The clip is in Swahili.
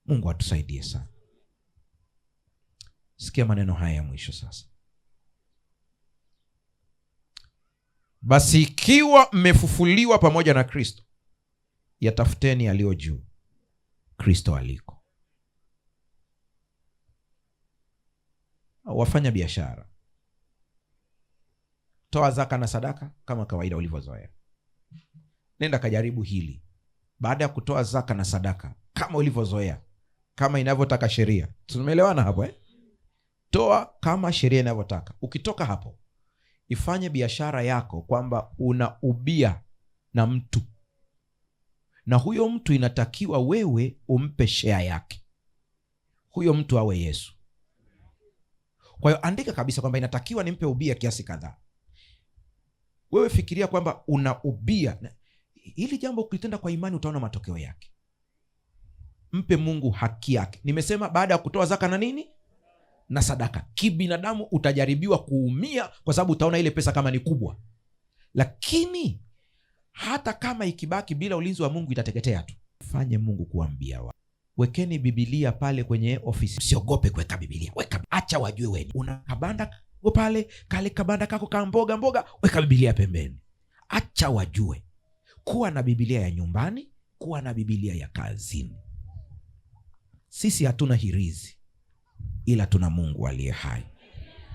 Mungu atusaidie sana. Sikia maneno haya ya mwisho sasa. Basi ikiwa mmefufuliwa pamoja na Kristo, yatafuteni yaliyo juu, Kristo aliko. Wafanya biashara, toa zaka na sadaka kama kawaida ulivyozoea. Nenda kajaribu hili. Baada ya kutoa zaka na sadaka kama ulivyozoea, kama inavyotaka sheria. Tumeelewana hapo eh? Toa kama sheria inavyotaka. Ukitoka hapo, ifanye biashara yako kwamba unaubia na mtu, na huyo mtu inatakiwa wewe umpe share yake. Huyo mtu awe Yesu. Kwa hiyo andika kabisa kwamba inatakiwa nimpe ubia kiasi kadhaa. Wewe fikiria kwamba unaubia. Hili jambo ukitenda kwa imani utaona matokeo yake. Mpe Mungu haki yake. Nimesema baada ya kutoa zaka na nini? Na sadaka. Kibinadamu utajaribiwa kuumia kwa sababu utaona ile pesa kama ni kubwa. Lakini hata kama ikibaki bila ulinzi wa Mungu itateketea tu. Fanye Mungu kuambia wa. Wekeni Biblia pale kwenye ofisi. Usiogope kuweka Biblia. Weka, acha wajue wewe. Una kabanda pale, kale kabanda kako ka mboga, weka Biblia pembeni. Acha wajue. Kuwa na Biblia ya nyumbani, kuwa na Biblia ya kazini. Sisi hatuna hirizi, ila tuna Mungu aliye hai.